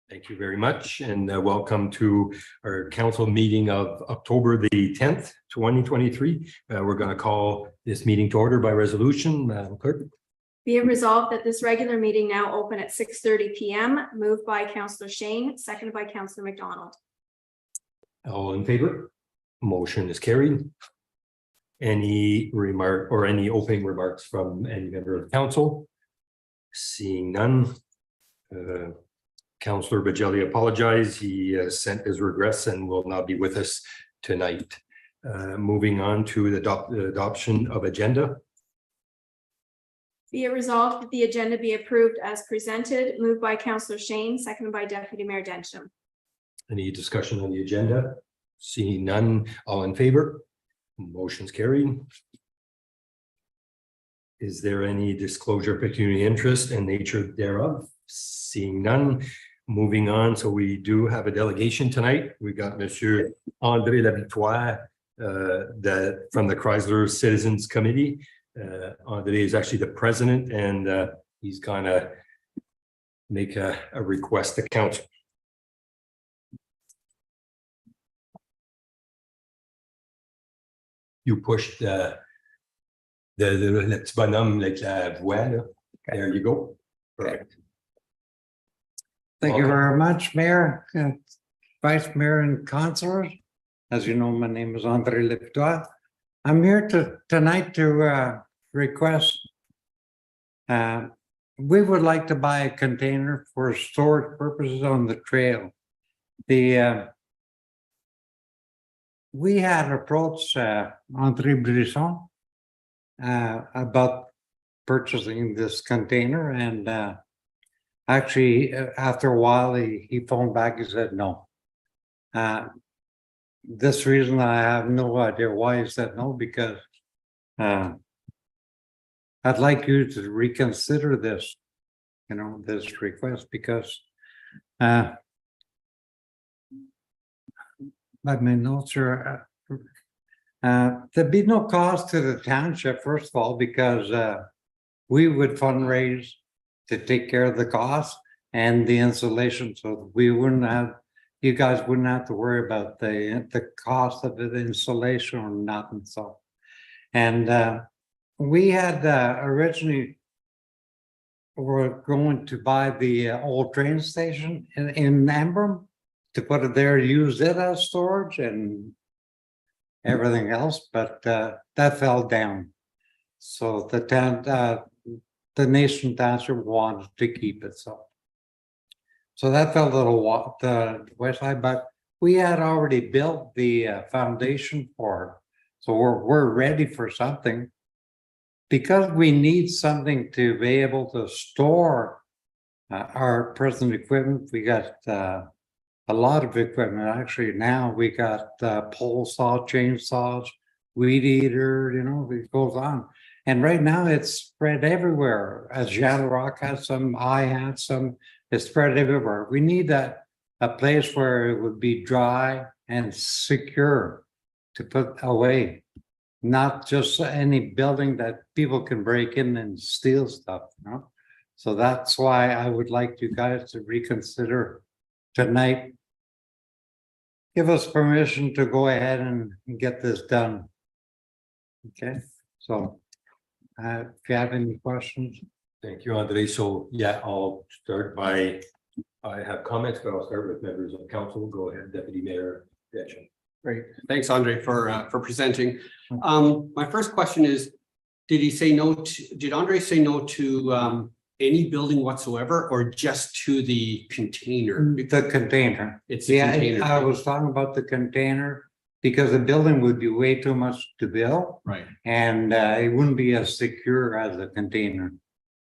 Thank you very much, and welcome to our council meeting of October the 10th, 2023. We're going to call this meeting to order by resolution. Madam Clerk. Be it resolved that this regular meeting now open at 6:30 p.m. moved by Councillor Shane, seconded by Councillor McDonald. All in favor? Motion is carried. Any remark or any opening remarks from any member of council? Seeing none. Councillor Bajelli apologized. He sent his regrets and will not be with us tonight. Moving on to the adoption of agenda. Be it resolved that the agenda be approved as presented, moved by Councillor Shane, seconded by Deputy Mayor Densham. Any discussion on the agenda? Seeing none, all in favor? Motion's carried. Is there any disclosure of pecuniary interest and nature thereof? Seeing none, moving on. So we do have a delegation tonight. We got Monsieur André Lavictoire from the Chrysler Citizens Committee. André is actually the president, and he's gonna make a request to council. You pushed le petit bonhomme avec la voix là. There you go. Perfect. Thank you very much, Mayor, and Vice Mayor and Councilors. As you know, my name is André Lavictoire. I'm here tonight to request. We would like to buy a container for storage purposes on the trail. We had approached André Brisson about purchasing this container, and actually, after a while, he phoned back. He said no. This reason I have no idea why he said no, because I'd like you to reconsider this, this request, because my notes are there'd be no cost to the township, first of all, because we would fundraise to take care of the cost and the installation, so we wouldn't have, you guys wouldn't have to worry about the cost of the installation or nothing. So, and we had originally were going to buy the old train station in Ambrim to put it there, use it as storage and everything else, but that fell down. So the town, the Nation Township wanted to keep it, so that fell to the west side. But we had already built the foundation for it, so we're ready for something, because we need something to be able to store our present equipment. We got a lot of equipment. Actually, now we got pole saw, chainsaws, weed eater, it goes on. And right now it's spread everywhere. As Jean Rock has some, I have some, it's spread everywhere. We need a place where it would be dry and secure to put away, not just any building that people can break in and steal stuff, So that's why I would like you guys to reconsider tonight. Give us permission to go ahead and get this done. Okay, so if you have any questions. Thank you, André. So yeah, I'll start by, I have comments, but I'll start with members of council. Go ahead, Deputy Mayor Densham. Great. Thanks, André, for presenting. My first question is, did he say no to, did André say no to any building whatsoever, or just to the container? The container. It's the container. I was talking about the container because the building would be way too much to build. Right. And it wouldn't be as secure as a container.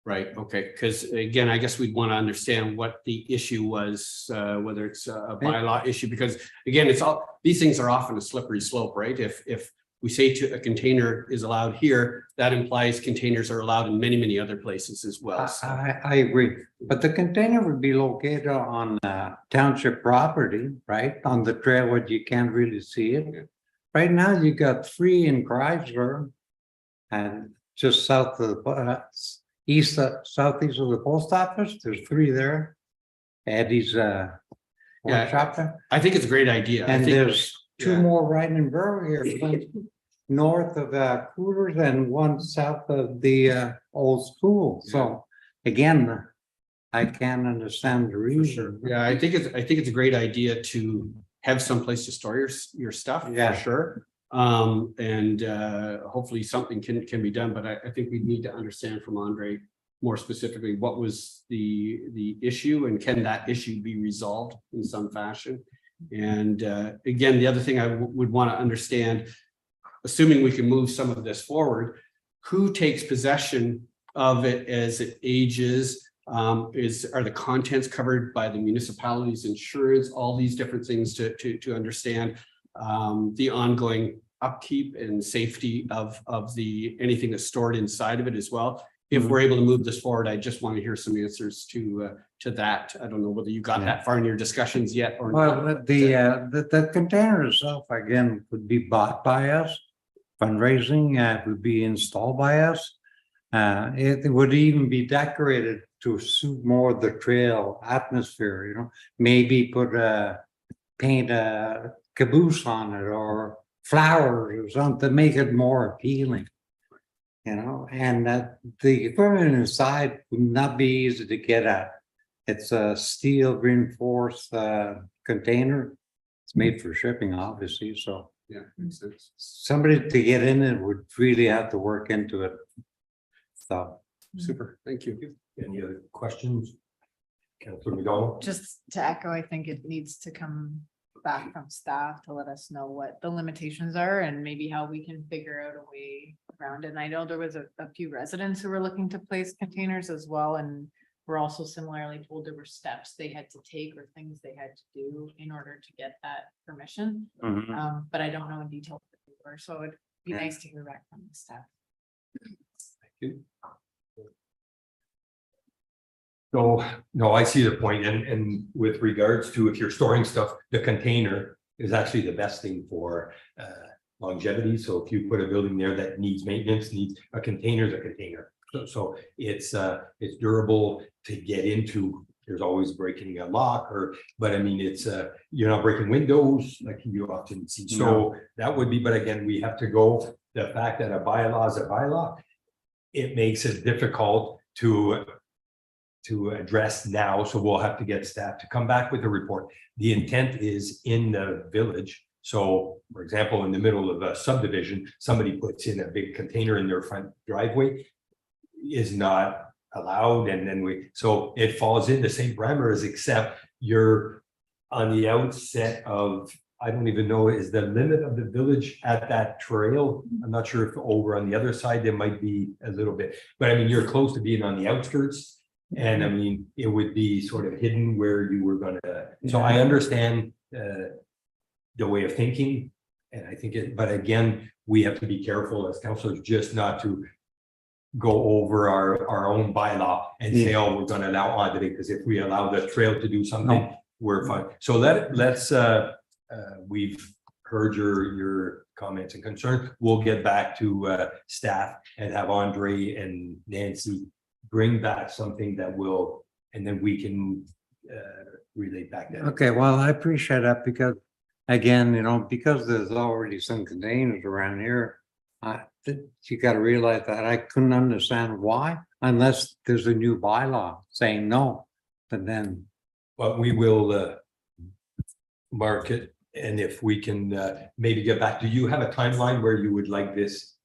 Right. Okay. Because again, I guess we'd want to understand what the issue was, whether it's a bylaw issue, because again, it's all, these things are often a slippery slope, right? If we say to a container is allowed here, that implies containers are allowed in many, many other places as well. So. I agree, but the container would be located on township property, right? On the trail where you can't really see it. Right now, you got 3 in Chrysler, and just south of the southeast of the post office. There's 3 there. Eddie's workshop there. I think it's a great idea. I And think- there's two yeah. more right in Berwick here, one north of Coolers and one south of the old school. So again, I can understand the For reason. sure. Yeah, I think it's a great idea to have someplace to store your stuff, Yeah. for sure. And hopefully something can be done, but I think we need to understand from Andre more specifically, what was the issue and can that issue be resolved in some fashion? And again, the other thing I would want to understand, assuming we can move some of this forward, who takes possession of it as it ages? Are the contents covered by the municipality's insurance? All these different things to understand the ongoing upkeep and safety of anything that's stored inside of it as well. If we're able to move this forward, I just want to hear some answers to that. I don't know whether you got that far in your discussions yet or not. Well, the container itself, again, could be bought by us. Fundraising would be installed by us. It would even be decorated to suit more of the trail atmosphere, you know, maybe paint a caboose on it or flowers or something, make it more appealing. You know, and that the equipment inside would not be easy to get at. It's a steel reinforced container. It's made for shipping, obviously, so Yeah, makes sense. somebody to get in it would really have to work into it. So, Super, thank you. Any other questions? Councillor McDonald? Just to echo, I think it needs to come back from staff to let us know what the limitations are and maybe how we can figure out a way around it. And I know there was a few residents who were looking to place containers as well, and were also similarly told there were steps they had to take or things they had to do in order to get that permission. But I don't know in detail what they were, so it'd be Yeah. nice to hear back from the staff. So, no, I see the point, and with regards to if you're storing stuff, the container is actually the best thing for longevity. So if you put a building there that needs maintenance, needs a container is a container. So it's durable to get into. There's always breaking a lock but I mean, it's you're not breaking windows like you often see. So that would be, but again, we have to go, the fact that a bylaw is a bylaw, it makes it difficult to address now, so we'll have to get staff to come back with a report. The intent is in the village. So, for example, in the middle of a subdivision, somebody puts in a big container in their front driveway is not allowed, and then so it falls in the same parameters, except you're on the outset of, I don't even know, is the limit of the village at that trail? I'm not sure if over on the other side, there might be a little bit, but I mean, you're close to being on the outskirts. And I mean, it would be sort of hidden where you were gonna, so I understand the way of thinking. And I think but again, we have to be careful as councillors just not to go over our own bylaw and say, oh, we're gonna allow Andre, because if we allow the trail to do something, we're fine. So let's we've heard your comments and concerns. We'll get back to staff and have Andre and Nancy bring back something that will, and then we can relate back that. okay, well, I appreciate that because again, you know, because there's already some containers around here. You got to realize that I couldn't understand why, unless there's a new bylaw saying no, but then. But we will mark it, and if we can maybe get back, do you have a timeline where you would like this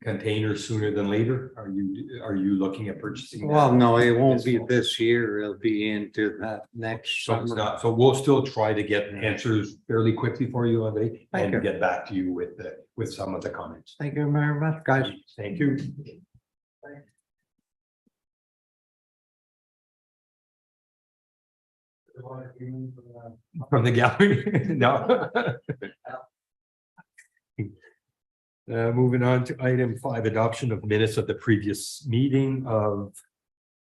container sooner than later? Are you looking at purchasing? that? Well, no, it won't This be fall? this year. It'll be into that next So it's summer. not, so we'll still try to get answers fairly quickly for you, Andre, Thank you. and get back to you with some of the comments. Thank you very much, guys. Thank you. From the gallery? No. Moving on to item 5, adoption of minutes of the previous meeting of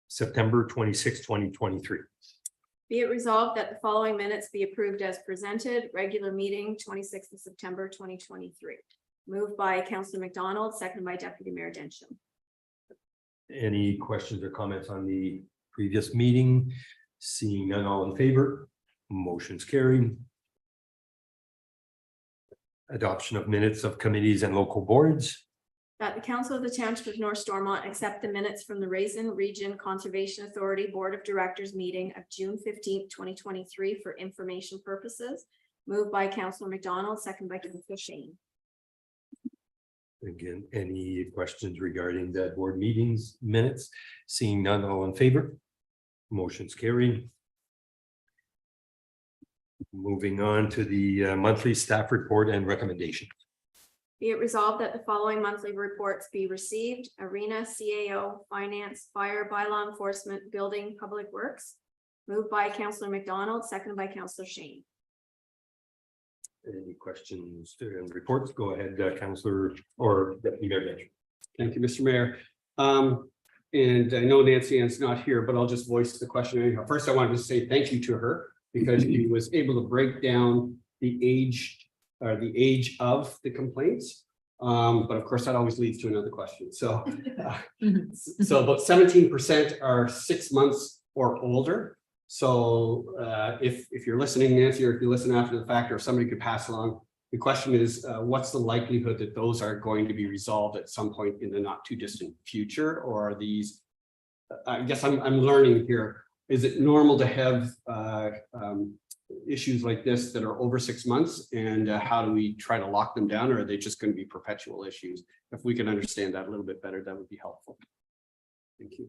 September 26, 2023. Be it resolved that the following minutes be approved as presented, regular meeting 26th of September 2023. Moved by Councillor McDonald, seconded by Deputy Mayor Densham. Any questions or comments on the previous meeting? Seeing none, all in favor, motion's carried. Adoption of minutes of committees and local boards. That the council of the township of North Stormont accept the minutes from the Raisin Region Conservation Authority Board of Directors meeting of June 15th, 2023 for information purposes. Moved by Councillor McDonald, second by Councillor Shane. Again, any questions regarding the board meetings minutes? Seeing none, all in favor, motion's carried. Moving on to the monthly staff report and recommendation. Be it resolved that the following monthly reports be received: Arena, CAO, Finance, Fire, Bylaw Enforcement, Building, Public Works. Moved by Councillor McDonald, seconded by Councillor Shane. Any questions and reports? Go ahead, Councillor or Deputy Mayor Bench. Thank you, Mr. Mayor. And I know Nancy Ann's not here, but I'll just voice the question anyhow. First, I wanted to say thank you to her because she was able to break down the age of the complaints. But of course, that always leads to another question. So, so about 17% are 6 months or older. So if you're listening, Nancy, or if you listen after the fact, or somebody could pass along, the question is, what's the likelihood that those are going to be resolved at some point in the not too distant future? Or are these, I guess I'm learning here, is it normal to have issues like this that are over 6 months? And how do we try to lock them down? Or are they just going to be perpetual issues? If we can understand that a little bit better, that would be helpful. Thank you.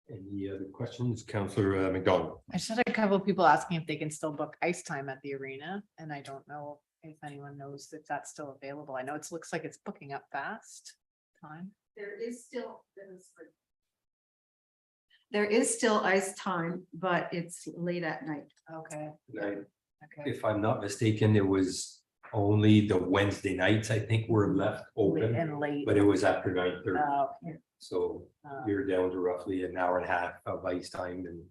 Any other questions? Councillor McDonald. I just had a couple of people asking if they can still book ice time at the arena, and I don't know if anyone knows if that's still available. I know it looks like it's booking up fast time. There is still ice time, but it's late at night. Okay, Right. okay. If I'm not mistaken, it was only the Wednesday nights, I think, were left open, And late. but it was after 9:30. Okay. So Uh, you're down to roughly an hour and a half of ice time and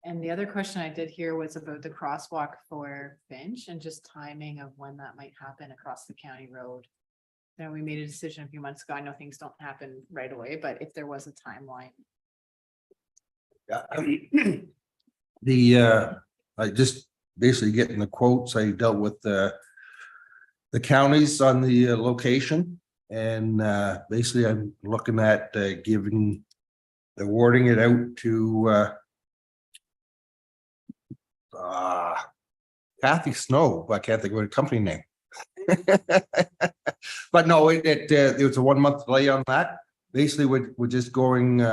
And the other question I did hear was about the crosswalk for Finch and just timing of when that might happen across the county road. Now, we made a decision a few months ago. I know things don't happen right away, but if there was a timeline. Yeah, I just basically getting the quotes. I dealt with the counties on the location. And basically I'm looking at awarding it out to Kathy Snow, but I can't think of a company name. But no, it was a 1 month delay on that. Basically, we're just going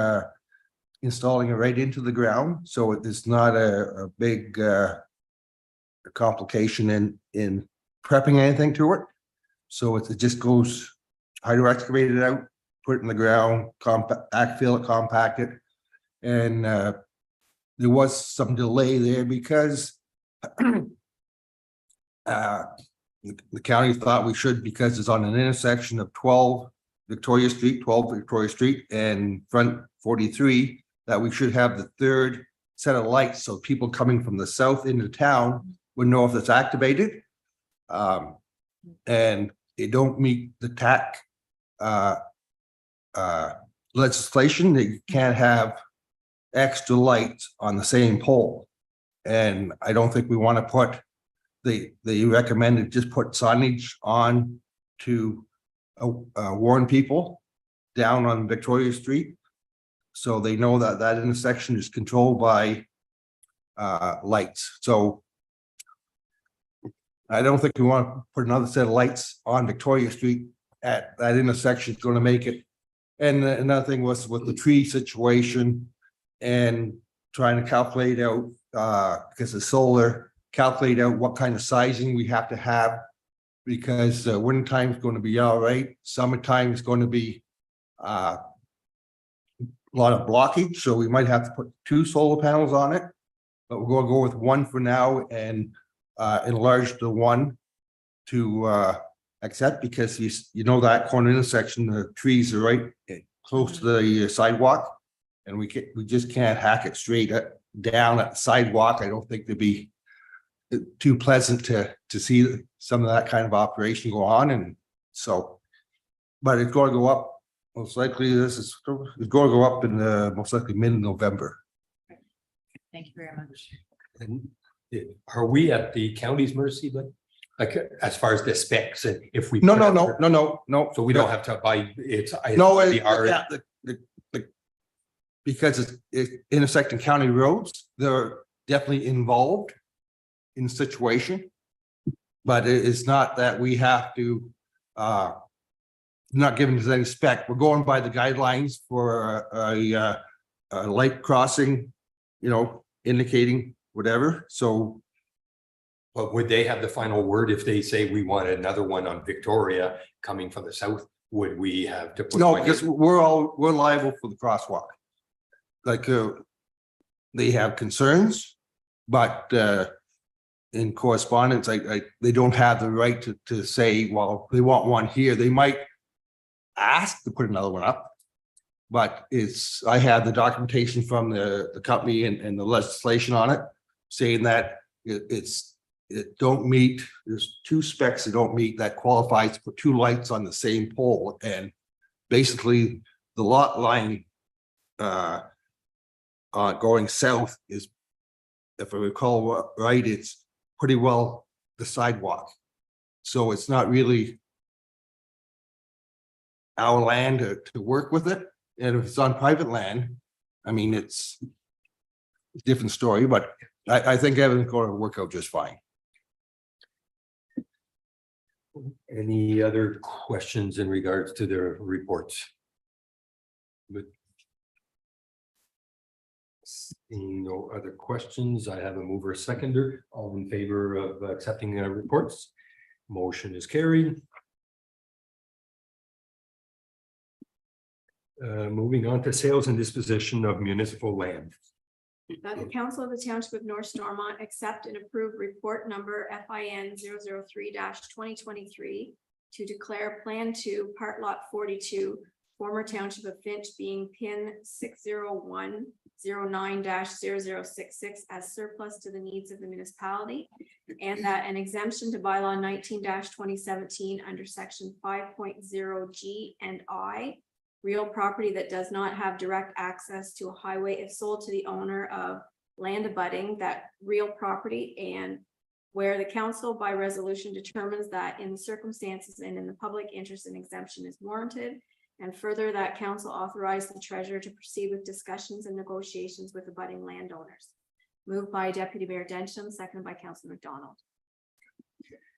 installing it right into the ground, so it's not a big complication in prepping anything to it. So it just goes hydro excavate it out, put it in the ground, backfill it, compact it. And there was some delay there because the county thought we should, because it's on an intersection of 12 Victoria Street and front 43, that we should have the third set of lights, so people coming from the south into town would know if it's activated. And they don't meet the TAC legislation that you can't have extra lights on the same pole. And I don't think we want to put, they recommended just put signage on to warn people down on Victoria Street, so they know that that intersection is controlled by lights. So I don't think we want to put another set of lights on Victoria Street at that intersection. It's going to make it. And another thing was with the tree situation and trying to calculate out, because the solar, calculate out what kind of sizing we have to have, because winter time is going to be all right. Summertime is going to be a lot of blockage, so we might have to put 2 solar panels on it, but we're going to go with 1 for now and enlarge the 1 to accept, because you know that corner intersection, the trees are right close to the sidewalk, and we just can't hack it straight down at the sidewalk. I don't think it'd be too pleasant to see some of that kind of operation go on, and so, but it's going to go up Most likely this is, it's going to go up in most likely mid-November. Thank you very much. And are we at the county's mercy, like as far as the specs and if we? No, put no, up no, for- no, no, no. So we don't have to buy, it's. No, the R- yeah, because it's intersecting county roads, they're definitely involved in the situation. But it is not that we have to, not giving us any spec. We're going by the guidelines for a light crossing, you know, indicating whatever. So But would they have the final word if they say we want another one on Victoria coming from the south? Would we have to? put no, one in? because we're liable for the crosswalk. Like, they have concerns, but, in correspondence, they don't have the right to say, well, they want one here. They might ask to put another one up. But I have the documentation from the company and the legislation on it, saying that it don't meet, there's two specs that don't meet that qualifies to put two lights on the same pole. And basically, the lot line going south is, if I recall right, it's pretty well the sidewalk. So it's not really our land to work with it. And if it's on private land, I mean, it's a different story, but I think everything's going to work out just fine. Any other questions in regards to their reports? Good. Seeing no other questions, I have a mover, a seconder, all in favor of accepting reports. Motion is carried. Moving on to sales and disposition of municipal land. That the council of the township of North Stormont accept and approve report number FIN 003-2023 to declare Plan 2, Part Lot 42, former township of Finch being PIN 60109-0066 as surplus to the needs of the municipality, and that an exemption to bylaw 19-2017 under section 5.0 G and I, real property that does not have direct access to a highway if sold to the owner of land abutting that real property, and where the council by resolution determines that in the circumstances and in the public interest, an exemption is warranted. And further, that council authorize the treasurer to proceed with discussions and negotiations with abutting landowners. Moved by Deputy Mayor Densham, seconded by Councilor McDonald.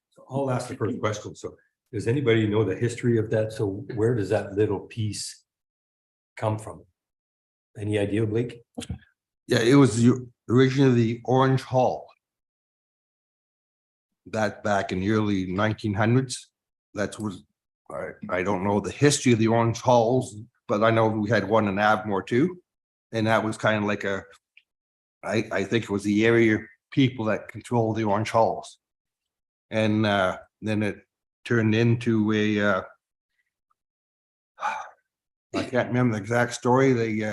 So I'll ask the first question. So does anybody know the history of that? So where does that little piece come from? Any idea, Blake? Yeah, it was originally the Orange Hall. That back in the early 1900s. That was, I don't know the history of the Orange Halls, but I know we had one in Avmore too. And that was kind of like I think it was the area people that controlled the Orange Halls. And then it turned into a I can't remember the exact story. They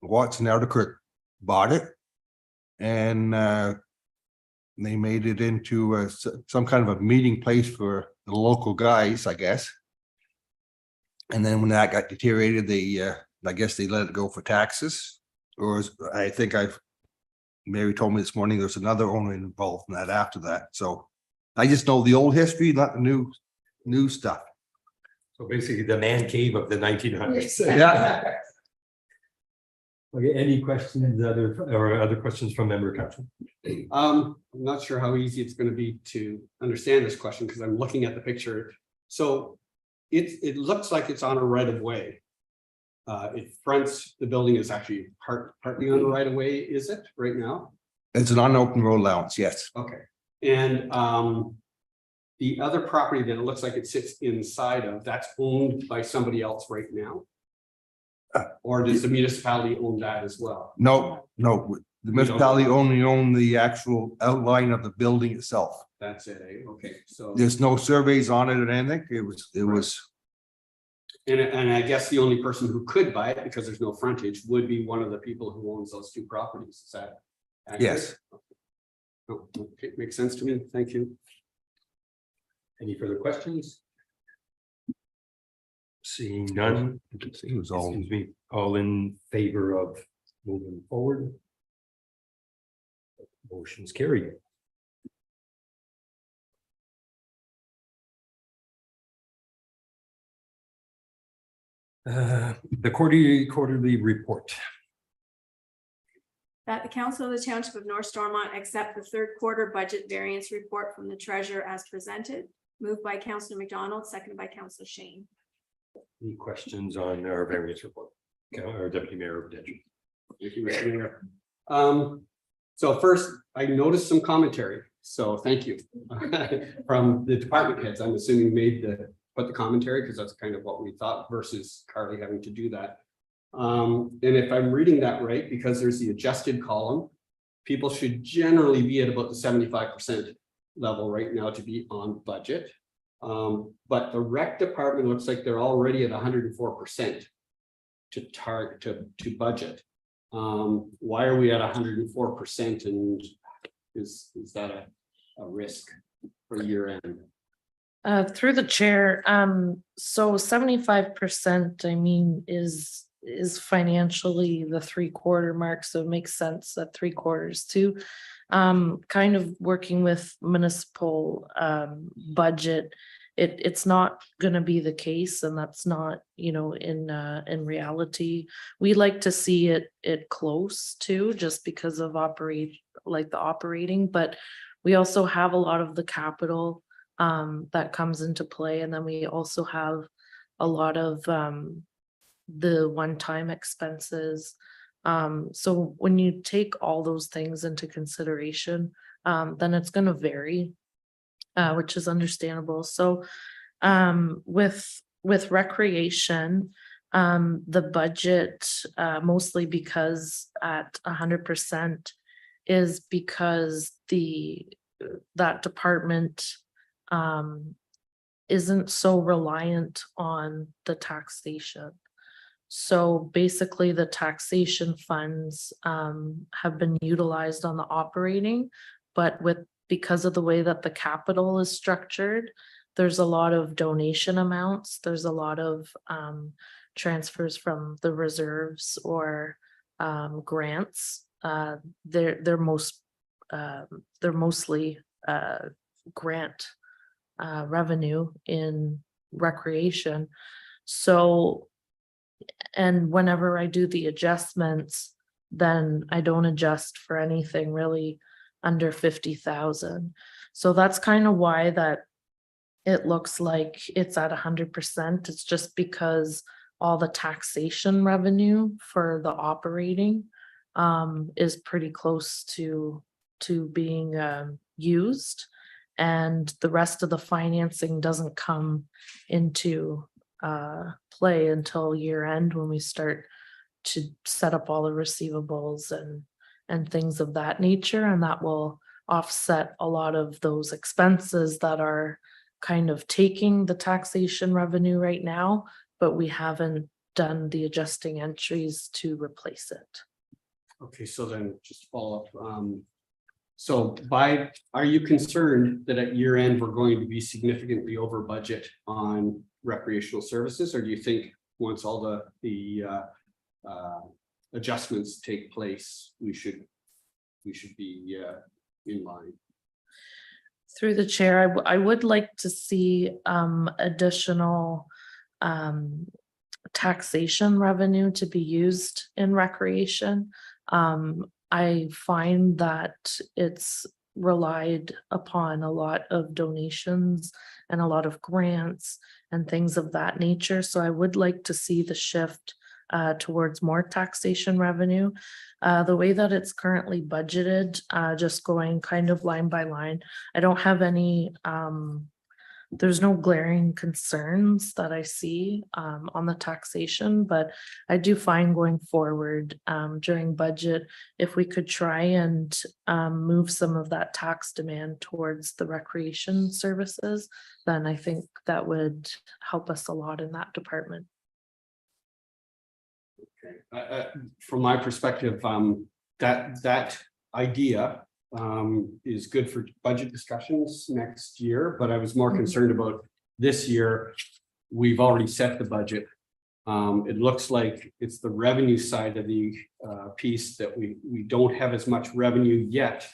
Watson Elderkirk bought it, and they made it into some kind of a meeting place for the local guys, I guess. And then when that got deteriorated, I guess they let it go for taxes. Or I think Mary told me this morning there's another owner involved in that after that. So I just know the old history, not the new stuff. So basically the man cave of the 1900s. Yeah. Okay, any questions, other questions from member council? I'm not sure how easy it's going to be to understand this question because I'm looking at the picture. So it looks like it's on a right of way. It fronts, the building is actually partly on the right of way, is it right now? It's an unopened road allowance, yes. Okay, and the other property that it looks like it sits inside of, that's owned by somebody else right now? Or does the municipality own that as well? No, the municipality only owned the actual outline of the building itself. That's it, eh? Okay, so. There's no surveys on it or anything. It was. And I guess the only person who could buy it, because there's no frontage, would be one of the people who owns those two properties. Is that accurate? Yes. Oh, okay, makes sense to me. Thank you. Any further questions? Seeing none. It was all- Excuse me, all in favor of moving forward? Motion's carried. The quarterly report. That the council of the township of North Stormont accept the third quarter budget variance report from the treasurer as presented. Moved by Councillor McDonald, seconded by Councillor Shane. Any questions on our variance report? Our deputy mayor of Detroit. Thank you, Mr. Mayor. So first, I noticed some commentary, so thank you. From the department heads, I'm assuming put the commentary, because that's kind of what we thought versus Carly having to do that. And if I'm reading that right, because there's the adjusted column, people should generally be at about the 75% level right now to be on budget. But the rec department looks like they're already at 104% to target to budget. Why are we at 104%, and is that a risk for year end? Through the chair, so 75%, I mean, is financially the 3/4 mark, so it makes sense that 3/4 too. Kind of working with municipal budget, it's not gonna be the case, and that's not, in reality. We like to see it close to, just because of the operating, but we also have a lot of the capital that comes into play, and then we also have a lot of the one-time expenses. So when you take all those things into consideration, then it's going to vary, which is understandable. So with recreation, the budget, mostly because at 100%, is because that department isn't so reliant on the taxation. So basically the taxation funds have been utilized on the operating, but because of the way that the capital is structured, there's a lot of donation amounts, there's a lot of transfers from the reserves or grants. They're mostly grant revenue in recreation. So, and whenever I do the adjustments, then I don't adjust for anything really under 50,000. So that's kind of why that it looks like it's at 100%. It's just because all the taxation revenue for the operating is pretty close to being used, and the rest of the financing doesn't come into play until year end, when we start to set up all the receivables and things of that nature, and that will offset a lot of those expenses that are kind of taking the taxation revenue right now, but we haven't done the adjusting entries to replace it. Okay, so then just follow up. So are you concerned that at year end, we're going to be significantly over budget on recreational services? Or do you think once all the adjustments take place, we should be in line? Through the chair, I would like to see additional taxation revenue to be used in recreation. I find that it's relied upon a lot of donations and a lot of grants and things of that nature. So I would like to see the shift towards more taxation revenue. The way that it's currently budgeted, just going kind of line by line, I don't have any, there's no glaring concerns that I see on the taxation, but I do find going forward during budget, if we could try and move some of that tax demand towards the recreation services, then I think that would help us a lot in that department. Okay. From my perspective, that idea is good for budget discussions next year, but I was more concerned about this year we've already set the budget. It looks like it's the revenue side of the piece that we don't have as much revenue yet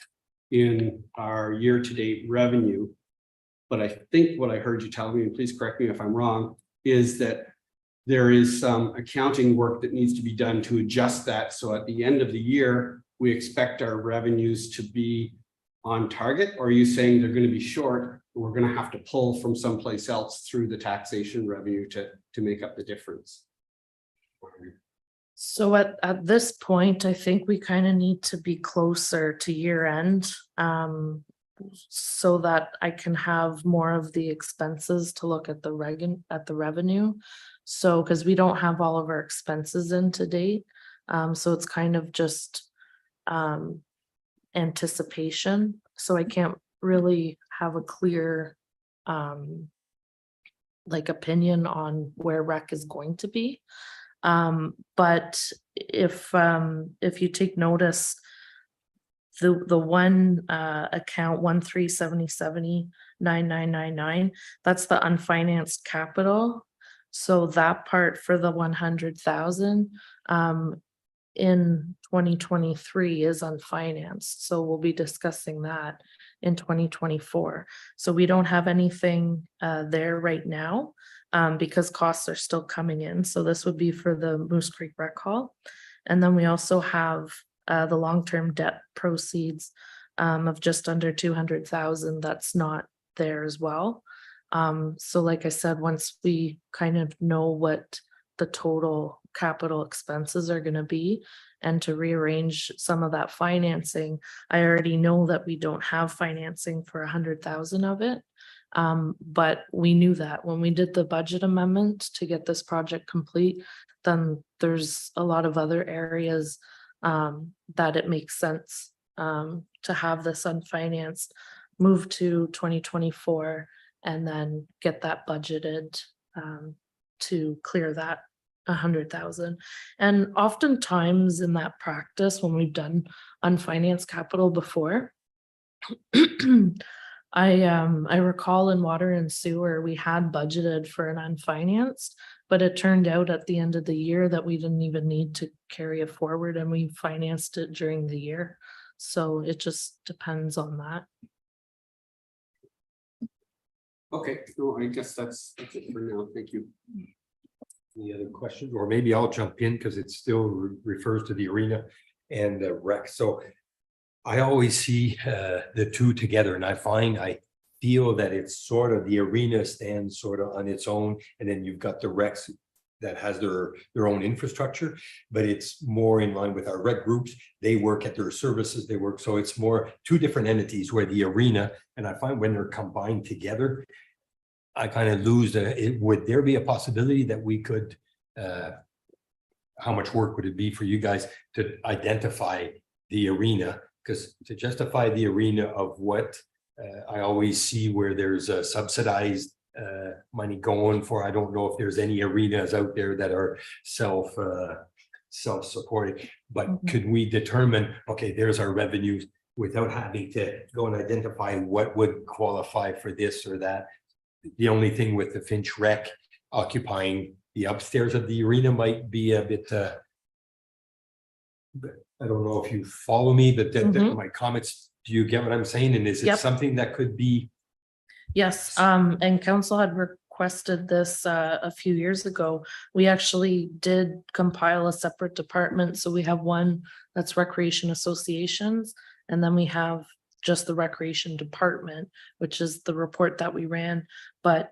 in our year-to-date revenue. But I think what I heard you tell me, and please correct me if I'm wrong, is that there is some accounting work that needs to be done to adjust that. So at the end of the year, we expect our revenues to be on target, or are you saying they're going to be short? We're going to have to pull from someplace else through the taxation revenue to make up the difference? So at this point, I think we kind of need to be closer to year end. So that I can have more of the expenses to look at the revenue. So, because we don't have all of our expenses in to date. So it's kind of just anticipation. So I can't really have a clear like opinion on where rec is going to be. But if you take notice, the one account 137799999, that's the unfinanced capital. So that part for the 100,000 in 2023 is unfinanced. So we'll be discussing that in 2024. So we don't have anything there right now because costs are still coming in. So this would be for the Moose Creek Rec Hall. And then we also have the long-term debt proceeds of just under 200,000. That's not there as well. So like I said, once we kind of know what the total capital expenses are going to be and to rearrange some of that financing, I already know that we don't have financing for 100,000 of it. But we knew that when we did the budget amendment to get this project complete, then there's a lot of other areas that it makes sense to have this unfinanced, move to 2024, and then get that budgeted to clear that 100,000. And oftentimes in that practice, when we've done unfinanced capital before, I recall in water and sewer, we had budgeted for an unfinanced, but it turned out at the end of the year that we didn't even need to carry it forward and we financed it during the year. So it just depends on that. Okay, no, I guess that's it for now. Thank you. Any other questions? Or maybe I'll jump in because it still refers to the arena and the rec. So I always see the two together, and I feel that it's sort of the arena stands sort of on its own, and then you've got the recs that has their own infrastructure, but it's more in line with our rec groups. They work at their services, they work, so it's more two different entities where the arena, and I find when they're combined together, I kind of lose would there be a possibility that we could, how much work would it be for you guys to identify the arena? Because to justify the arena of what I always see where there's a subsidized money going for, I don't know if there's any arenas out there that are self-supporting, but could we determine, okay, there's our revenues without having to go and identify what would qualify for this or that? The only thing with the Finch Rec occupying the upstairs of the arena might be a bit, I don't know if you follow me, but my comments, do you get what I'm saying? And is it something that could be? Yes, and council had requested this a few years ago. We actually did compile a separate department. So we have one that's recreation associations, and then we have just the recreation department, which is the report that we ran. But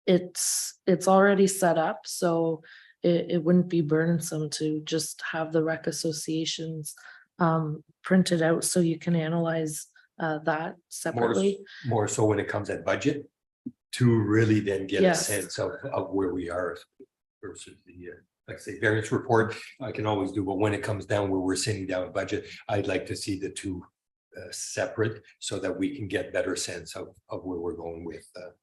it's already set up, so it wouldn't be burdensome to just have the rec associations printed out so you can analyze that separately. More so when it comes at budget, to really then get a sense of where we are versus the, like I say, variance report, I can always do, but when it comes down where we're sitting down a budget, I'd like to see the two separate so that we can get better sense of where we're going with that.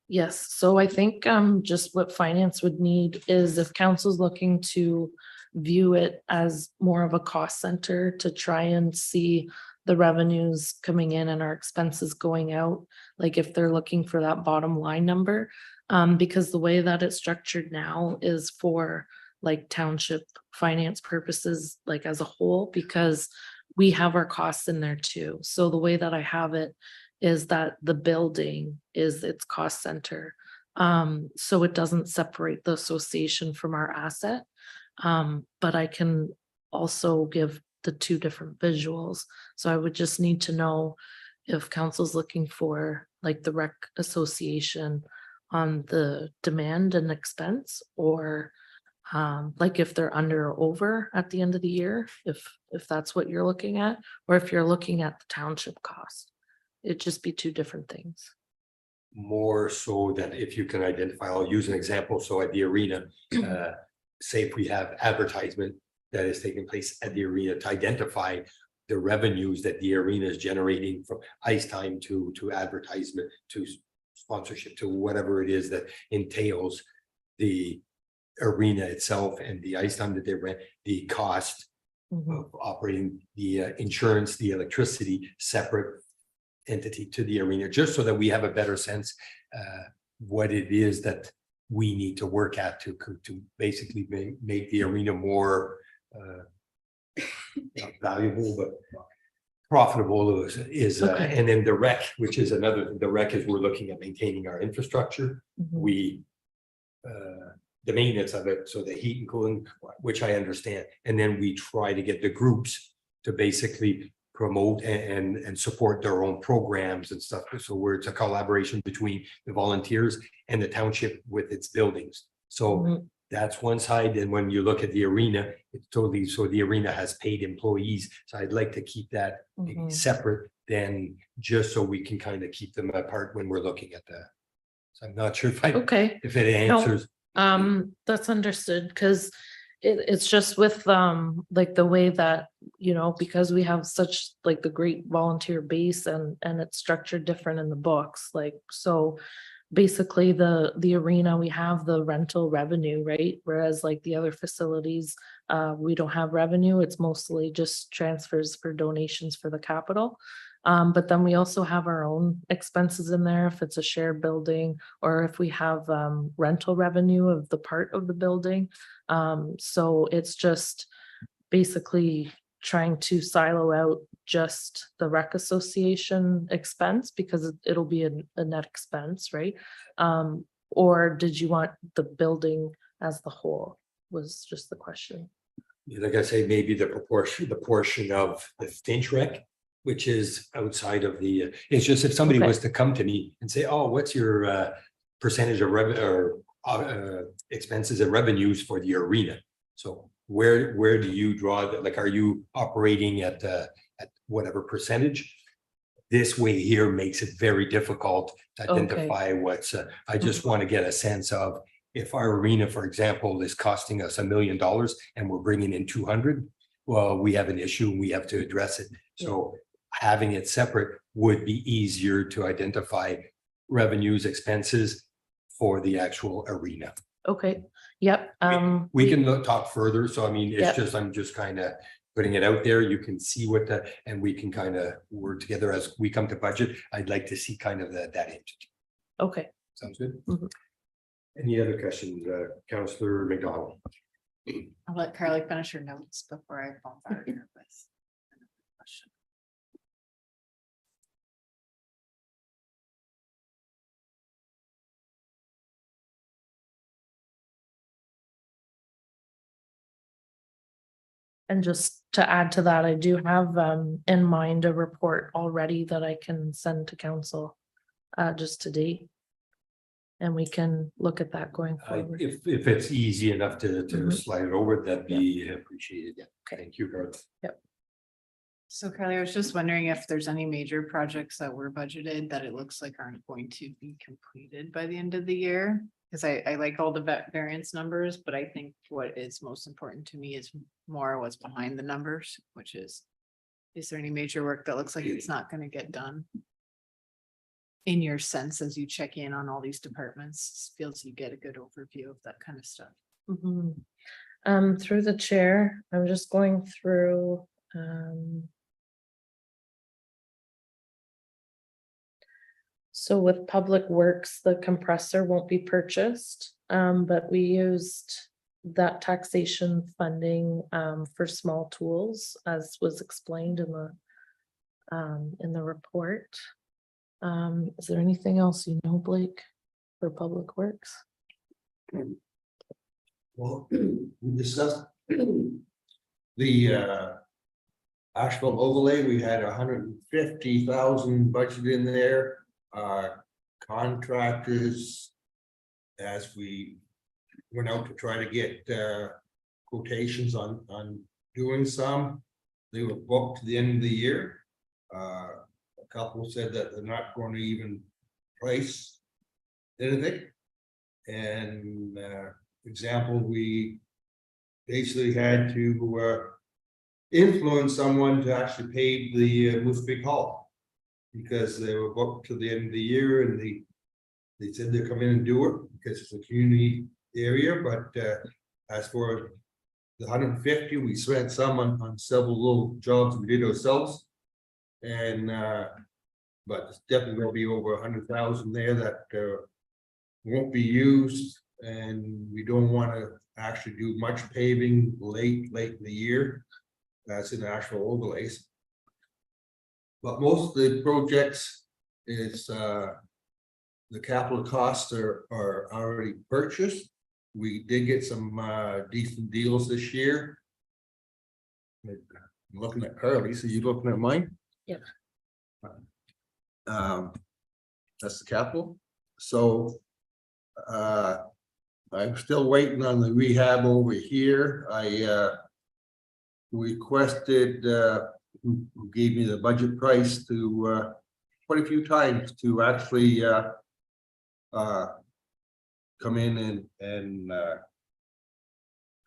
Yes, so I think just what finance would need is if council's looking to view it as more of a cost center to try and see the revenues coming in and our expenses going out, like if they're looking for that bottom line number, Because the way that it's structured now is for like township finance purposes, like as a whole, because we have our costs in there too. So the way that I have it is that the building is its cost center. So it doesn't separate the association from our asset. But I can also give the two different visuals. So I would just need to know if council's looking for like the rec association on the demand and expense, or like if they're under or over at the end of the year, if that's what you're looking at, or if you're looking at the township cost. It'd just be two different things. More so that if you can identify, I'll use an example. So at the arena, say if we have advertisement that is taking place at the arena, to identify the revenues that the arena is generating from ice time to advertisement, to sponsorship, to whatever it is that entails the arena itself and the ice time that they rent, the cost Mhm. of operating, the insurance, the electricity, separate entity to the arena, just so that we have a better sense what it is that we need to work at to basically make the arena more not valuable, but profitable is Okay. and then the rec, which is another, the rec is we're looking at maintaining our infrastructure. Mhm. We the maintenance of it, so the heat and cooling, which I understand, and then we try to get the groups to basically promote and support their own programs and stuff. So where it's a collaboration between the volunteers and the township with its buildings. So Mhm. that's one side. And when you look at the arena, it's totally, so the arena has paid employees. So I'd like to keep that Mhm. separate than just so we can kind of keep them apart when we're looking at that. So I'm not sure Okay. if it answers. That's understood, because it's just with like the way that, because we have such like the great volunteer base, and it's structured different in the books, like, so basically the arena, we have the rental revenue, right? Whereas like the other facilities, we don't have revenue. It's mostly just transfers for donations for the capital. But then we also have our own expenses in there if it's a shared building, or if we have rental revenue of the part of the building. So it's just basically trying to silo out just the rec association expense, because it'll be a net expense, right? Or did you want the building as the whole, was just the question. Like I say, maybe the portion of the Finch rec, which is outside of the, it's just if somebody Okay. was to come to me and say, oh, what's your percentage of revenue or expenses and revenues for the arena? So where do you draw that? Like, are you operating at whatever percentage? This way here makes it very difficult to Okay. identify what's, I just want to get a sense of, if our arena, for example, is costing us $1 million and we're bringing in 200, well, we have an issue and we have to address it. So having it separate would be easier to identify revenues, expenses for the actual arena. Okay, yep. We can talk further. So I mean, it's Yep. just, I'm just kind of putting it out there. You can see what and we can kind of work together as we come to budget. I'd like to see kind of that entity. Okay. Sounds good. Mhm. Any other questions, Councillor McDonald? I'll let Carly finish her notes before I bombard her with another question. And just to add to that, I do have in mind a report already that I can send to council just today. And we can look at that going forward. If it's easy enough to Mhm. slide it over, that'd be appreciated. Yeah. Thank you, Garth. So Carly, I was just wondering if there's any major projects that were budgeted that it looks like aren't going to be completed by the end of the year? Because I like all the variance numbers, but I think what is most important to me is more what's behind the numbers, which is there any major work that looks like it's not gonna get done? In your sense, as you check in on all these departments, feels you get a good overview of that kind of stuff. Mhm. Through the chair, I'm just going through. So with Public Works, the compressor won't be purchased, but we used that taxation funding for small tools, as was explained in the report. Is there anything else you know, Blake, for Public Works? Well, we discussed the asphalt overlay. We had 150,000 budget in there. Contractors, as we went out to try to get quotations on doing some, they were booked to the end of the year. A couple said that they're not going to even price anything. And example, we basically had to influence someone to actually pave the Moose Creek Hall, because they were booked to the end of the year, and they said they'd come in and do it because it's a community area. But as for the 150, we spent some on several little jobs we did ourselves, and but it's definitely going to be over 100,000 there that won't be used, and we don't want to actually do much paving late in the year. That's in actual overlays. But most of the projects is the capital costs are already purchased. We did get some decent deals this year. I'm looking at Carly, so you looking at mine? Yep. That's the capital. So I'm still waiting on the rehab over here. I requested who gave me the budget price to quite a few times to actually come in and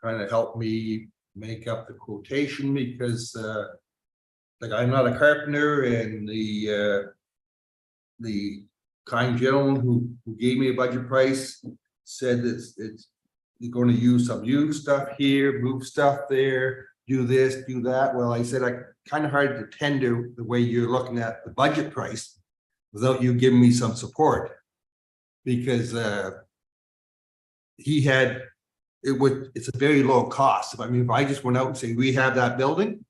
kind of help me make up the quotation, because like I'm not a carpenter, and the kind gentleman who gave me a budget price said that it's you're going to use some used stuff here, move stuff there, do this, do that. Well, I said, I kind of hard to tender the way you're looking at the budget price without you giving me some support, because he had, it's a very low cost. I mean, if I just went out and say rehab that building,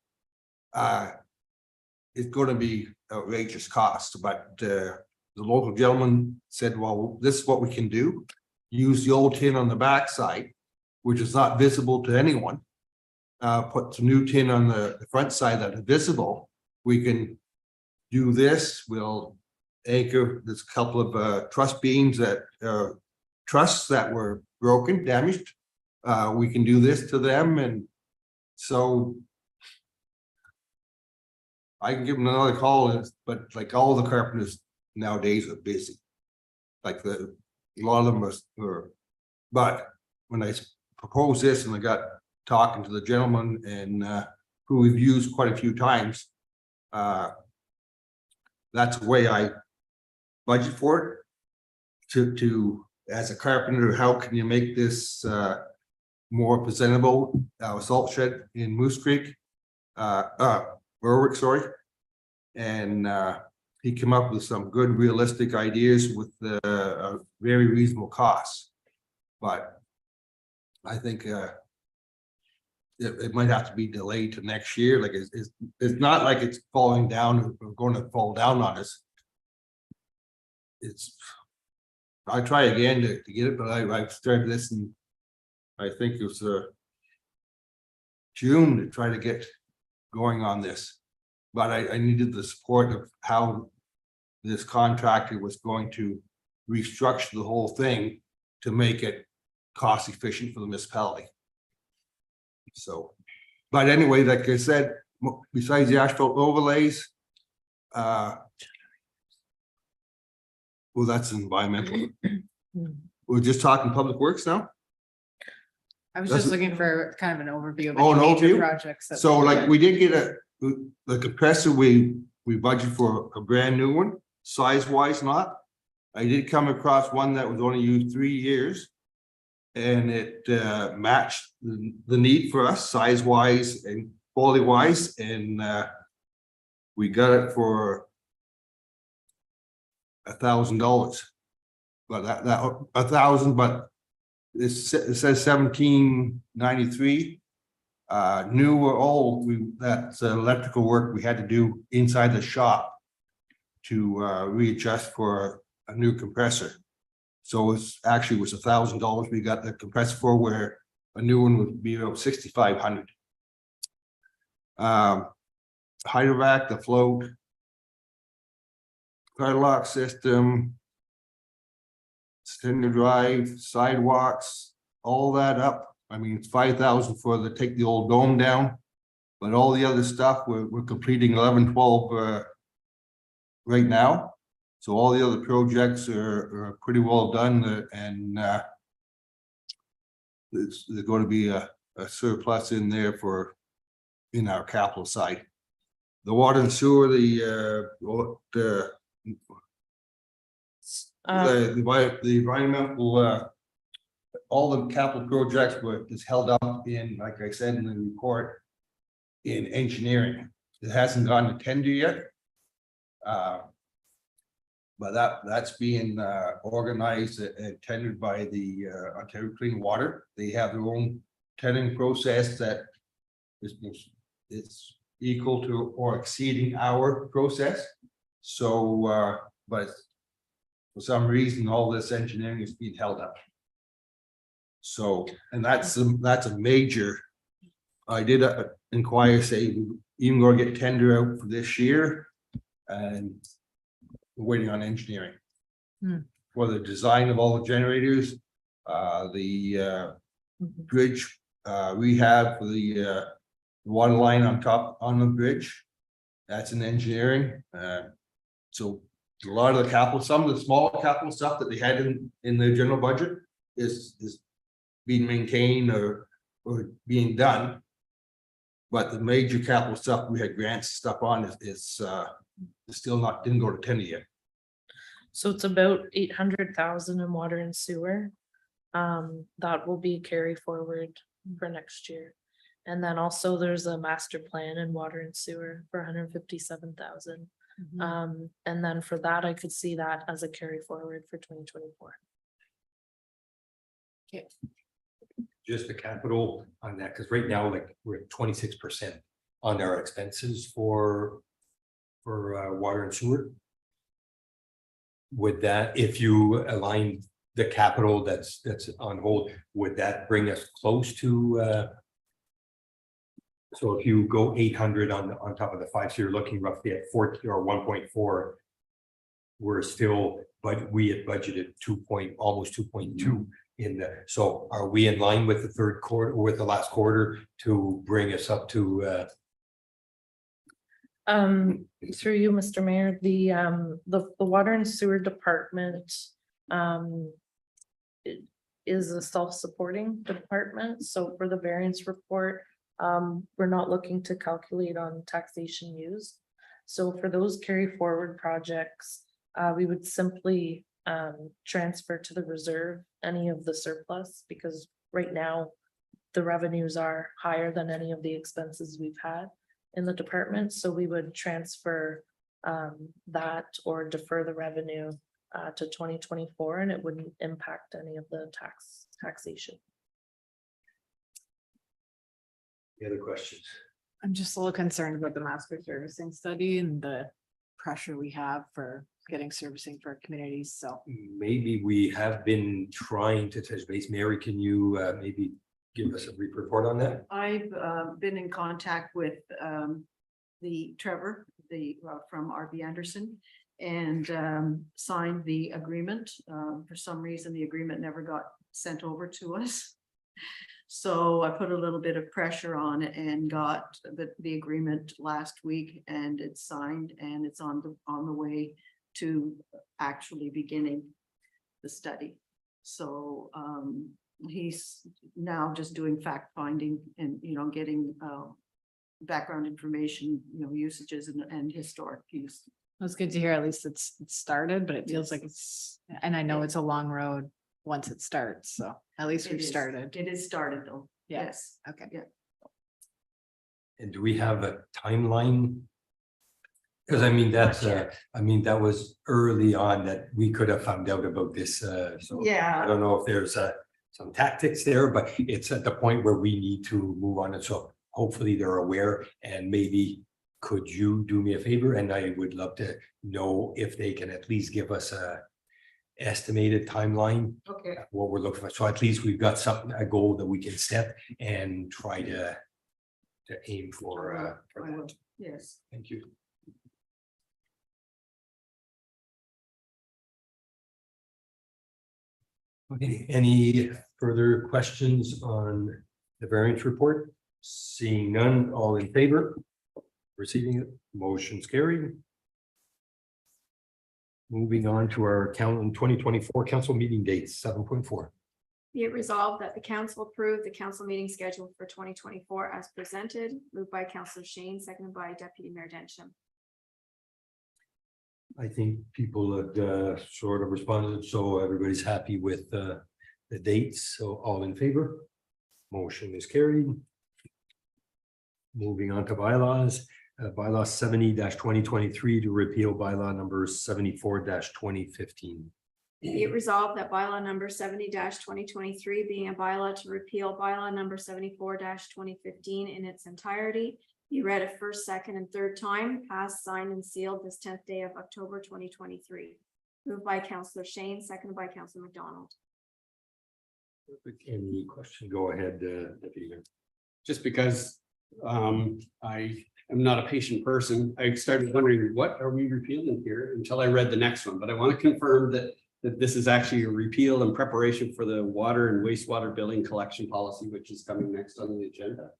it's going to be outrageous cost. But the local gentleman said, well, this is what we can do. Use the old tin on the backside, which is not visible to anyone. Put some new tin on the front side that is visible. We can do this. We'll anchor, there's a couple of truss beams that trusses that were broken, damaged. We can do this to them, and so I can give them another call. But like all the carpenters nowadays are busy. Like a lot of them are, but when I proposed this and I got talking to the gentleman and who we've used quite a few times, that's the way I budget for it. To as a carpenter, how can you make this more presentable? Salt shed in Moose Creek, Berwick, sorry, and he came up with some good realistic ideas with a very reasonable cost. But I think it might have to be delayed to next year. Like it's not like it's falling down or going to fall down on us. It's, I try again to get it, but I've started this, and I think it was June to try to get going on this. But I needed the support of how this contractor was going to restructure the whole thing to make it cost efficient for the municipality. So, but anyway, like I said, besides the asphalt overlays, well, that's environmental. We're just talking public works now. I was That's- just looking for kind of an overview of Oh, an any major overview? projects. that So we like had. we did get the compressor, we budgeted for a brand new one, size wise not. I did come across one that was only used 3 years. And it matched the need for us size wise and quality wise. And we got it for $1,000. But that 1,000, but it says 1793. New or old, that's electrical work we had to do inside the shop to readjust for a new compressor. So it's actually was $1,000 we got the compressor for, where a new one would be about 6,500. Hydrovac, the float, car lock system, extended drive, sidewalks, all that up. I mean, it's 5,000 for take the old dome down. But all the other stuff, we're completing 11, 12 right now. So all the other projects are pretty well done, and there's going to be a surplus in there in our capital side. The water and sewer, the environmental, all the capital projects is held up in, like I said in the report, in engineering. It hasn't gone to tender yet. But that's being organized and tendered by the Ontario Clean Water. They have their own tendering process that it's equal to or exceeding our process. So, but for some reason, all this engineering is being held up. So, and that's a major. I did inquire, say, even going to get tender out for this year, and we're waiting on engineering for the design of all the generators, the bridge rehab for the water line on the bridge. That's in engineering. So a lot of the capital, some of the small capital stuff that they had in the general budget is being maintained or being done. But the major capital stuff we had grants stuff on is still didn't go to tender yet. So it's about 800,000 in water and sewer. That will be carry forward for next year. And then also there's a master plan in water and sewer for 157,000. And then for that, I could see that as a carry forward for 2024. Just the capital on that, because right now, like, we're at 26% on our expenses for water and sewer. Would that, if you align the capital that's on hold, would that bring us close to so if you go 800 on top of the 5, so you're looking roughly at 40 or 1.4, we're still, but we had budgeted almost 2.2 in the, so are we in line with the third quarter, with the last quarter to bring us up to Through you, Mr. Mayor, the water and sewer department is a self-supporting department. So for the variance report, we're not looking to calculate on taxation used. So for those carry forward projects, we would simply transfer to the reserve any of the surplus, because right now the revenues are higher than any of the expenses we've had in the department. So we would transfer that or defer the revenue to 2024, and it wouldn't impact any of the taxation. Any other questions? I'm just a little concerned about the master servicing study and the pressure we have for getting servicing for our communities, so. Maybe we have been trying to touch base. Mary, can you maybe give us a brief report on that? I've been in contact with the Trevor, from RB Anderson, and signed the agreement. For some reason, the agreement never got sent over to us. So I put a little bit of pressure on it and got the agreement last week, and it's signed, and it's on the way to actually beginning the study. So he's now just doing fact finding and, getting background information, usages and historic use. It's good to hear, at least it's started, but it feels like and I know it's a long road once it starts, so at least we've started. It is started though. Yeah. Yes. Okay. Yeah. And do we have a timeline Because I mean, that's, Not yet. I mean, that was early on that we could have found out about this, so. I Yeah, don't know if there's some tactics there, but it's at the point where we need to move on. And so hopefully they're aware and maybe could you do me a favor? And I would love to know if they can at least give us a estimated timeline, okay. what we're looking for. So at least we've got something, a goal that we can set and try to aim for I will. that. Yes. Thank you. Okay, any further questions on the variance report? Seeing none, all in favor? Receiving it, motion's carried. Moving on to our count 2024 council meeting dates, 7.4. Be it resolved that the council approve the council meeting schedule for 2024 as presented, moved by Councillor Shane, seconded by Deputy Mayor Densham. I think people have sort of responded, so everybody's happy with the dates, so all in favor? Motion is carried. Moving on to bylaws, bylaw 70-2023 to repeal bylaw number 74-2015. Be it resolved that bylaw number 70-2023 being a bylaw to repeal bylaw number 74-2015 in its entirety, be read a first, second, and third time, passed, signed, and sealed this 10th day of October 2023. Moved by Councillor Shane, seconded by Councillor McDonald. Any question? Go ahead, Deputy Mayor. Just because I am not a patient person, I started wondering, what are we repealing here until I read the next one, but I want to confirm that this is actually a repeal in preparation for the water and wastewater billing collection policy, which is coming next on the agenda.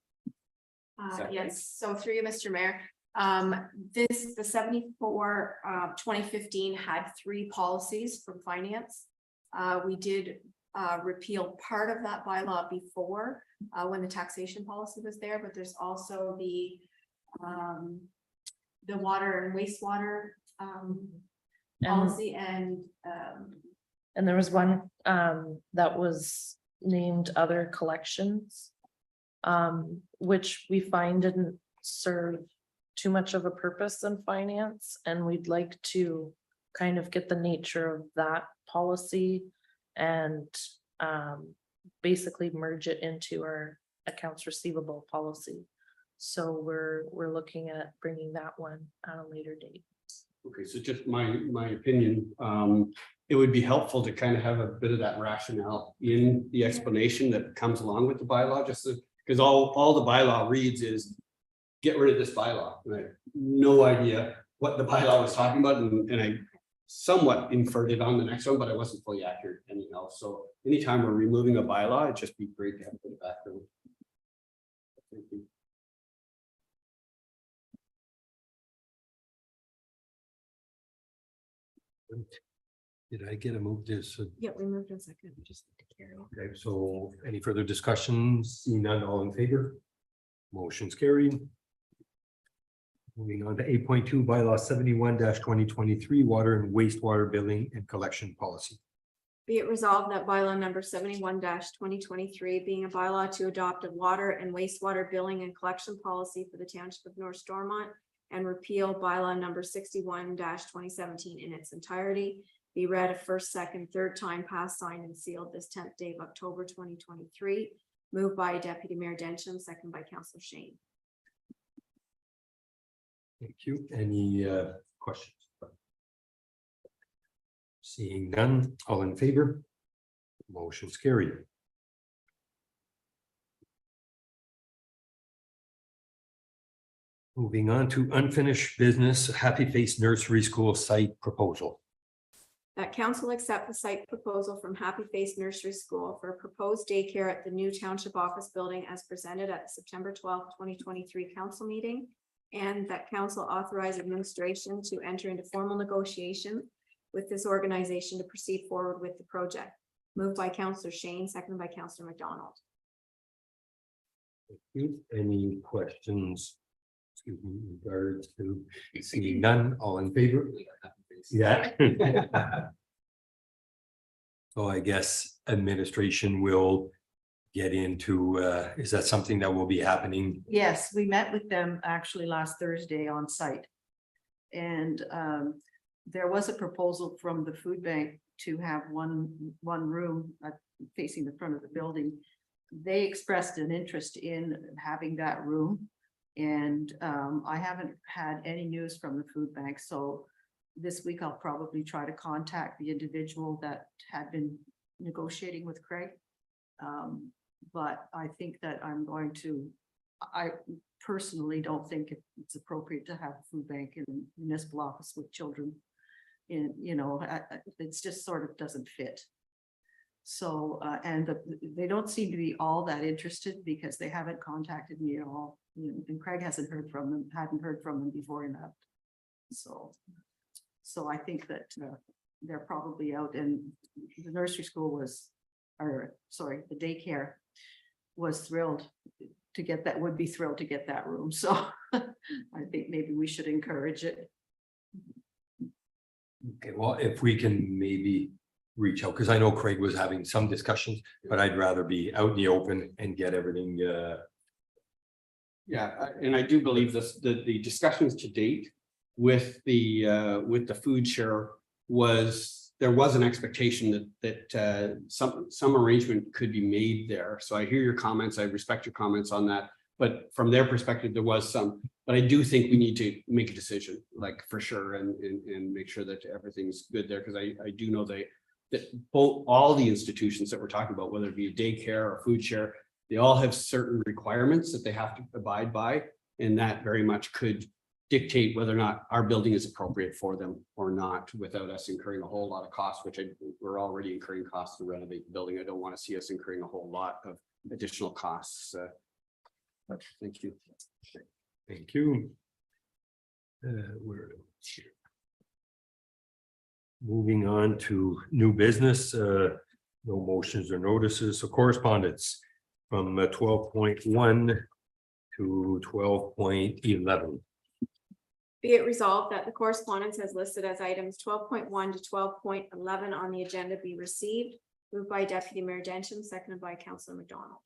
Second. Yes, so through you, Mr. Mayor, the 74 2015 had 3 policies from finance. We did repeal part of that bylaw before when the taxation policy was there, but there's also the water and wastewater policy and And there was one that was named other collections. Which we find didn't serve too much of a purpose in finance, and we'd like to kind of get the nature of that policy and basically merge it into our accounts receivable policy. So we're looking at bringing that one at a later date. Okay, so just my opinion, it would be helpful to kind of have a bit of that rationale in the explanation that comes along with the bylaw, just because all the bylaw reads is get rid of this bylaw. And I have no idea what the bylaw was talking about, and I somewhat inferred it on the next one, but I wasn't fully accurate anyhow. So anytime we're removing a bylaw, it'd just be great to have a bit of background. Thank you. Did I get a move this? yeah, we moved in second. Just to carry. Okay, so any further discussions? Seeing none, all in favor? Motion's carried. Moving on to 8.2 bylaw 71-2023 water and wastewater billing and collection policy. Be it resolved that bylaw number 71-2023 being a bylaw to adopt a water and wastewater billing and collection policy for the township of North Stormont and repeal bylaw number 61-2017 in its entirety, be read a first, second, third time, passed, signed, and sealed this 10th day of October 2023. Moved by Deputy Mayor Densham, second by Councillor Shane. Thank you. Any questions? Seeing none, all in favor? Motion's carried. Moving on to unfinished business, Happy Face Nursery School site proposal. That council accept the site proposal from Happy Face Nursery School for a proposed daycare at the new township office building as presented at the September 12th, 2023 council meeting. And that council authorize administration to enter into formal negotiation with this organization to proceed forward with the project. Moved by Councillor Shane, seconded by Councillor McDonald. Thank you. Any questions? Excuse me, in regards to seeing none, all in favor? Yeah. So I guess administration will get into, is that something that will be happening? Yes, we met with them actually last Thursday on site. And there was a proposal from the food bank to have one room facing the front of the building. They expressed an interest in having that room. And I haven't had any news from the food bank, so this week I'll probably try to contact the individual that had been negotiating with Craig. But I think that I personally don't think it's appropriate to have a food bank in a municipal office with children. It's just sort of doesn't fit. So, they don't seem to be all that interested because they haven't contacted me at all. And Craig hadn't heard from them before he left. So I think that they're probably out, and the nursery school the daycare was thrilled to get that, would be thrilled to get that room. So I think maybe we should encourage it. Okay, well, if we can maybe reach out, because I know Craig was having some discussions, but I'd rather be out in the open and get everything. And I do believe the discussions to date with the food share there was an expectation that some arrangement could be made there. So I hear your comments, I respect your comments on that, but from their perspective, there was some, but I do think we need to make a decision, like for sure, and make sure that everything's good there, because I do know that all the institutions that we're talking about, whether it be a daycare or food share, they all have certain requirements that they have to abide by, and that very much could dictate whether or not our building is appropriate for them or not, without us incurring a whole lot of costs, which we're already incurring costs to renovate the building. I don't want to see us incurring a whole lot of additional costs. But thank you. Thank you. We're here. Moving on to new business, no motions or notices, so correspondence from 12.1 to 12.11. Be it resolved that the correspondence as listed as items 12.1 to 12.11 on the agenda be received. Moved by Deputy Mayor Denton, seconded by Councillor McDonald.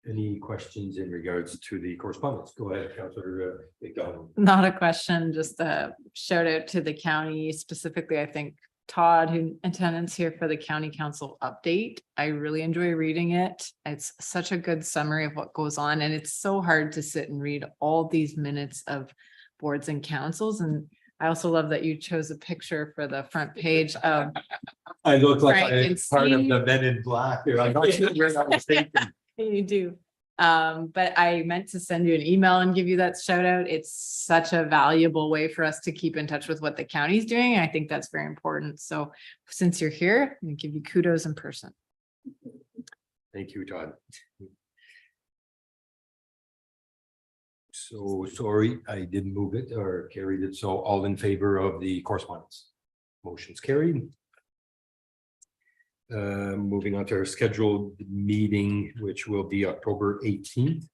Any questions in regards to the correspondence? Go ahead, Councillor McDonald. Not a question, just a shout out to the county, specifically, I think Todd, who attends here for the county council update. I really enjoy reading it. It's such a good summary of what goes on, and it's so hard to sit and read all these minutes of boards and councils. And I also love that you chose a picture for the front page of I look like Frank and part of Steve. the Men in Black here. I'm not sure where that was taken. You do. But I meant to send you an email and give you that shout out. It's such a valuable way for us to keep in touch with what the county's doing. And I think that's very important. So since you're here, I'm gonna give you kudos in person. Thank you, Todd. So sorry, I didn't move it or carried it. So all in favor of the correspondence? Motion's carried. Moving on to our scheduled meeting, which will be October 18th.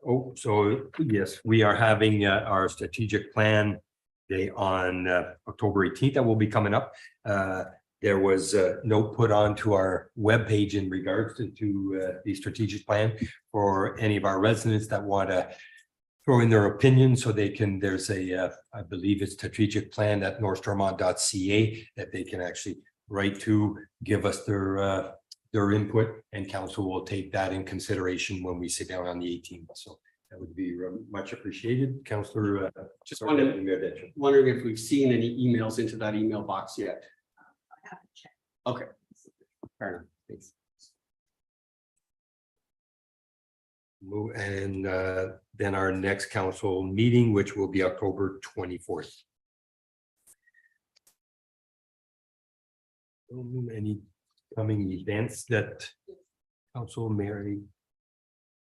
Oh, so yes, we are having our strategic plan day on October 18th that will be coming up. There was a note put onto our webpage in regards to the strategic plan for any of our residents that want to throw in their opinion, so they can, there's a, I believe it's strategic plan at northstormont.ca that they can actually write to, give us their input, and council will take that in consideration when we sit down on the 18th. So that would be much appreciated. Councillor. Just wondering if we've seen any emails into that email box yet. I haven't checked. Okay. Fair enough. Thanks. And then our next council meeting, which will be October 24th. Any coming events that Council Mary?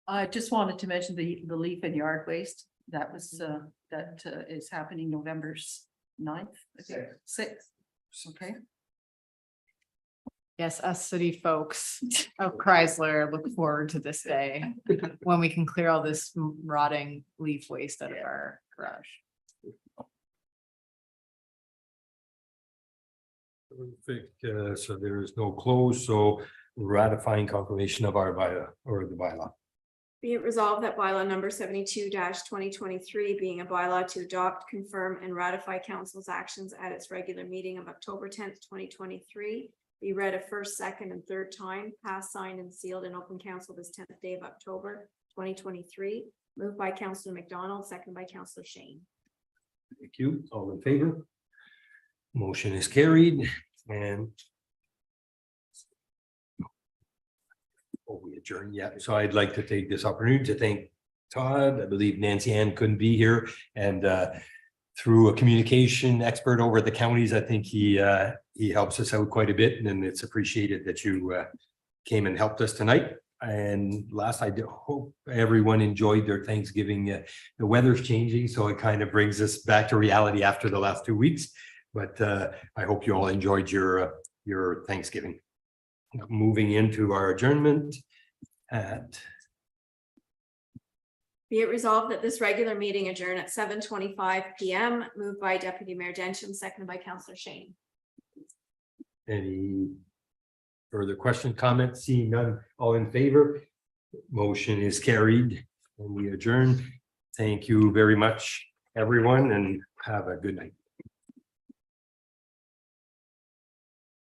I just wanted to mention the leaf and yard waste. That was is happening November 9th, I think, 6th. Okay. Yes, us city folks of Chrysler look forward to this day when we can clear all this rotting leaf waste out of our garage. Perfect. So there is no close, so ratifying confirmation of our bylaw or the bylaw. Be it resolved that bylaw number 72-2023, being a bylaw to adopt, confirm, and ratify council's actions at its regular meeting of October 10th, 2023, be read a first, second, and third time, passed, signed, and sealed in open council this 10th day of October 2023. Moved by Councillor McDonald, second by Councillor Shane. Thank you. All in favor? Motion is carried and we adjourn yet. So I'd like to take this opportunity to thank Todd. I believe Nancy Ann couldn't be here and through a communication expert over at the counties, I think he helps us out quite a bit and it's appreciated that you came and helped us tonight. And last, I do hope everyone enjoyed their Thanksgiving. The weather's changing, so it kind of brings us back to reality after the last 2 weeks. But I hope you all enjoyed your Thanksgiving. Moving into our adjournment at Be it resolved that this regular meeting adjourn at 7:25 PM, moved by Deputy Mayor Densham, seconded by Councillor Shane. any further question, comments? Seeing none, all in favor? Motion is carried and we adjourn. Thank you very much, everyone, and have a good night.